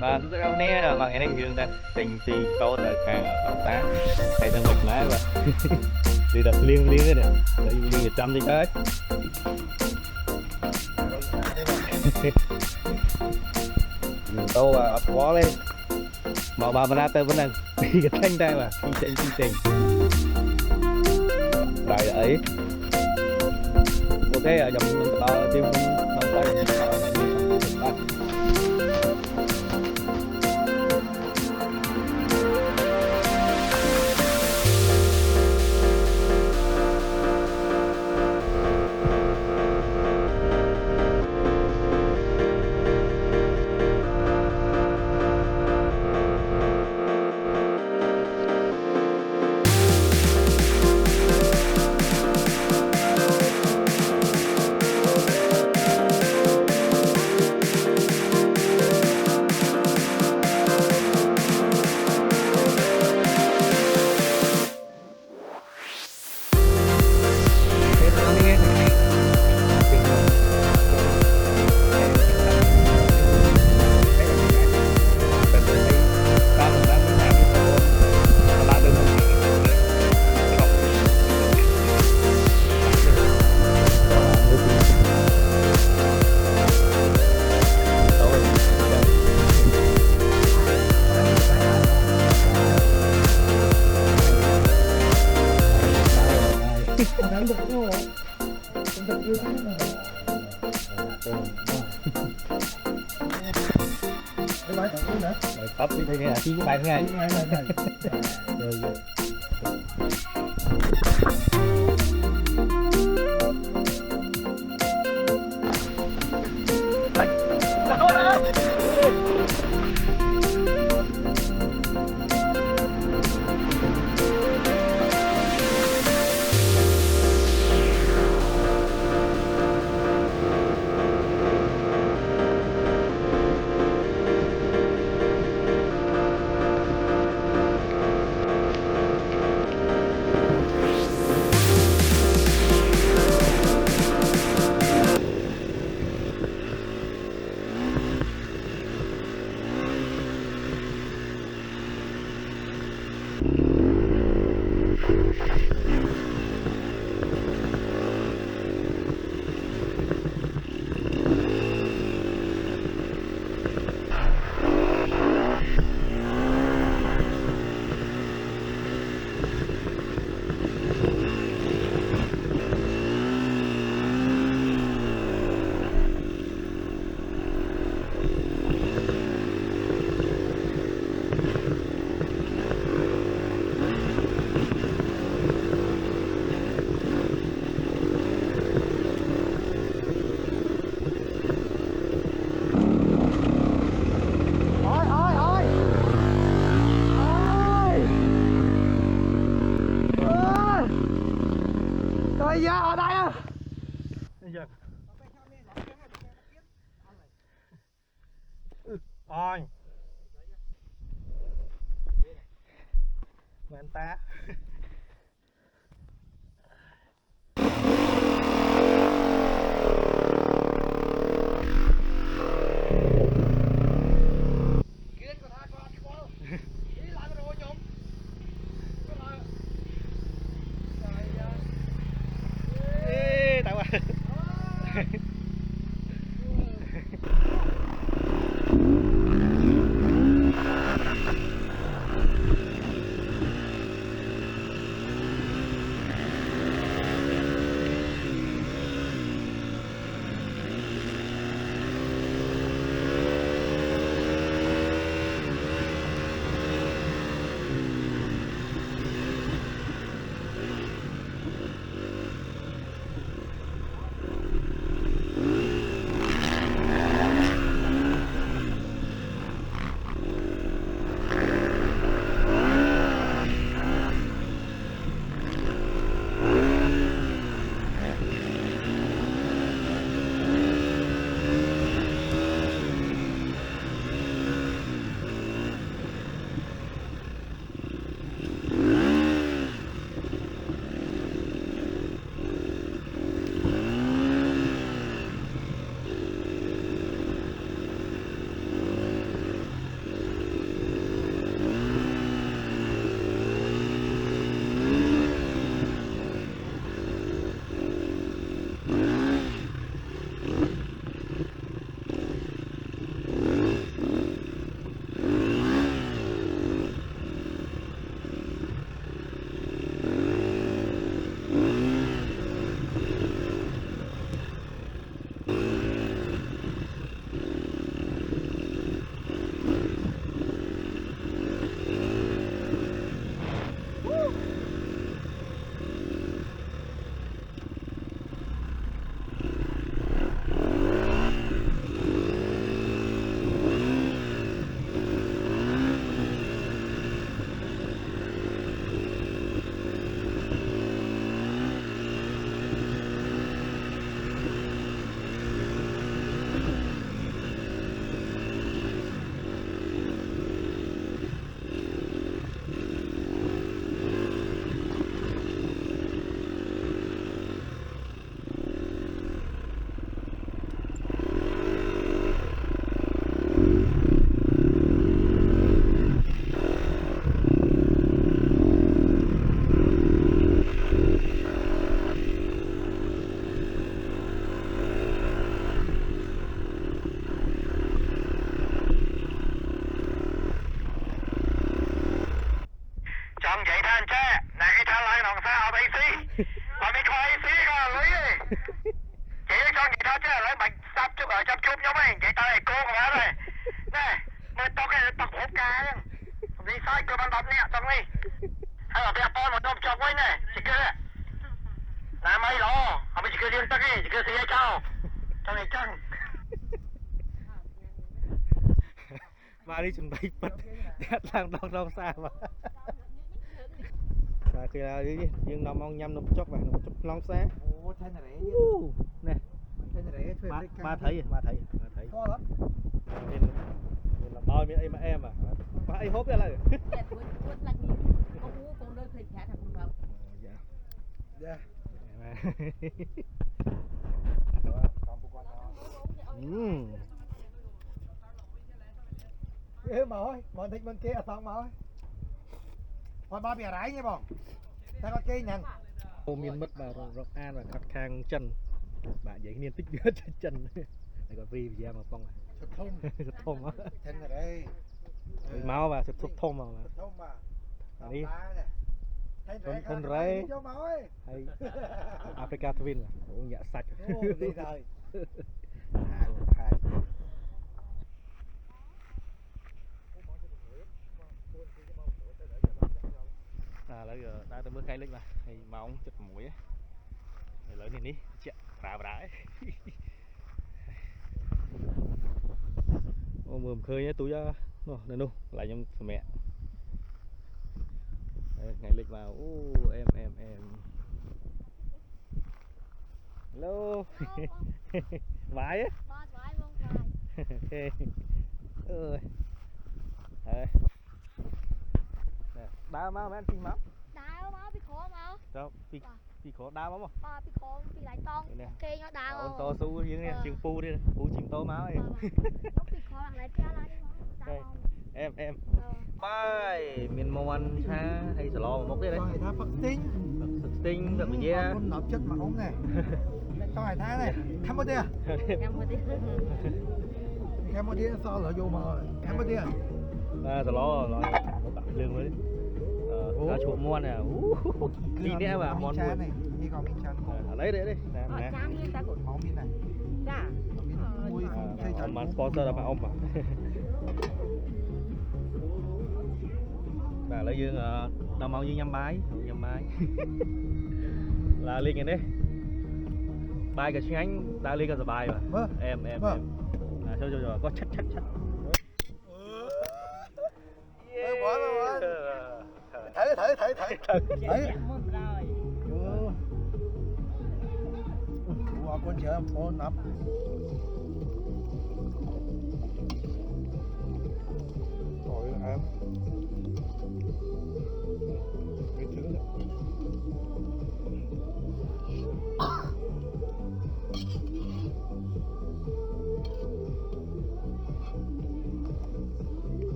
Và rất là nè mà cái này thì là tình thì to tới cả tá hay là mệt mỏi và đi đập liên liên đấy nè liên liên 100 đi tới tô và quá lên bỏ bà ra tới vẫn đang đi cái thanh đây mà kinh tình đại ấy ok ở dòng mình to tiêu không tay Tấp đi đây nè, chi của bạn nghe. Dạ ở đây á. Ôi. Mình ta. Chị cho người ta chứ lấy bạch sắp chụp ở chăm chụp nhau mày, chị ta này cô của nó này. Nè, mới tóc cái tóc hộp cá luôn. Đi sai cơ bản đọc nè, trong đi. Hay là bây giờ một đốm chọc quay nè, chị kia nè. Nè mày lo, không biết chị kia liên tắc đi, chị kia xí hay cháu. Trong này chăng. Mà đi chuẩn bị bật đang đong xa mà và khi đi nhưng nó mong nhâm nó chốc vào nó chốc long xa Ồ, thế này đấy. nè Thế này đấy, thuê cái ba thấy to lắm. nên là bao nhiêu em à ba ấy hốp ra lại Dạ. Ê mà ơi, bọn thịt bên kia là xong mà ơi. Còn ba bìa rải nha bọn. Ta có kia nhận. ô miên mất vào rọc an và khắc khang chân bạn vậy niên tích nhớ chân này còn vì ra mà phong Sụt thông. sụt thông á Thế này đây. máu và sụt thông mà Sụt thông mà. đi Thân rễ cho máu ơi. hay Africa Twin là cũng dạ sạch Ồ, đi rồi. hai lấy đã tới bước khai lên mà hay máu chật mũi ấy lấy này đi chạy phá đá ô mườm khơi nhé túi ra nó đây nu lại trong mẹ ngày lịch vào em hello vãi á ok ơi đá máu mấy anh xin máu đau máu bị khổ máu đâu bị khổ đau máu mà bị khổ bị lại con ok nó đau ôn to su như này chừng pu đi pu chìm to máu ấy nó bị khổ lại kia lại đi em bye miền môn ha hay sờ lò một cái đấy Con này phật tinh. thật gì á Con nộp chất mà uống này. Con này thái này. Cambodia. Cambodia sao lỡ vô mà. Cambodia. sờ lò nó bạn lương mới cá chuột muôn nè đi nè mà món chán này. Đi còn miếng chán. lấy đấy nè Máu miếng này. Mùi xây chán. ông mà sponsor là mà ông mà bà lấy dương đào màu như nhâm bái là liên cái đấy bài cái anh đã liên cái bài mà em cho có chắc Bỏ rồi. Thấy. Ủa, con chờ con nắp. Rồi em. Cái thứ này.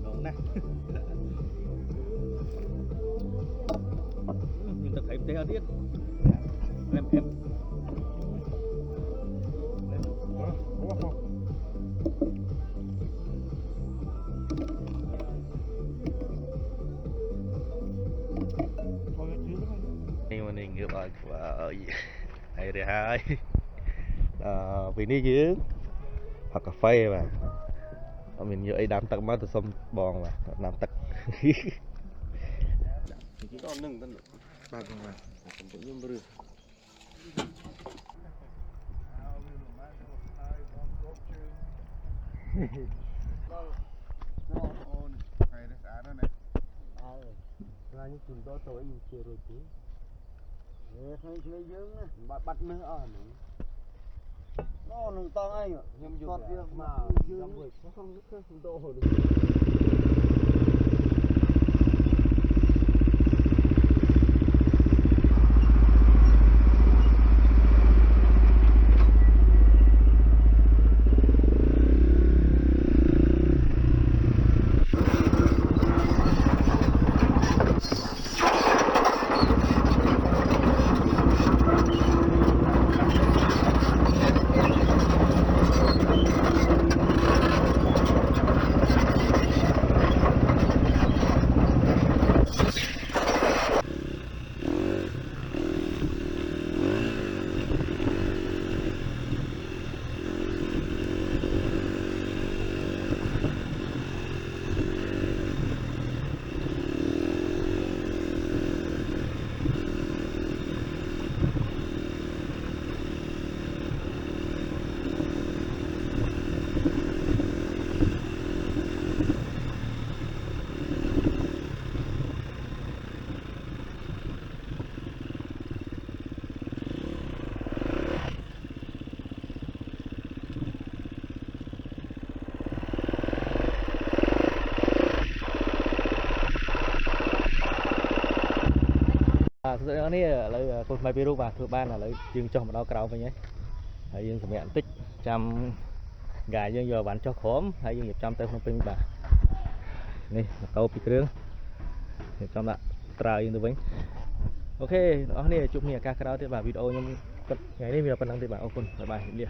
ngon nè nhưng ta thấy té điếc em nhưng mà mình ngược lại ở đây thì hai vì đi dưới hoặc cà phê mà mình như ấy đám tắc má từ sông bòn mà đám tắc chỉ có nâng tân ba con mà cũng như bự là những chúng tôi tối mình chưa rồi chứ thấy dương bắt nữa ở nó nâng to anh ạ nhầm dùng mà dương không nước chúng tôi hồi được thực sự nó là con máy Peru và thứ ba là lấy dương cho một đau cầu vậy nhé hay dương sẽ mẹn tích trăm gà dương giờ bán cho khóm hay dương nghiệp trăm tay không pin bà này câu bị trướng thì trong lại trai dương tư vấn ok đó này chụp nhiều ca cái đó thì bà video nhưng ngày nay mình là phần năng thì bà ok bye bye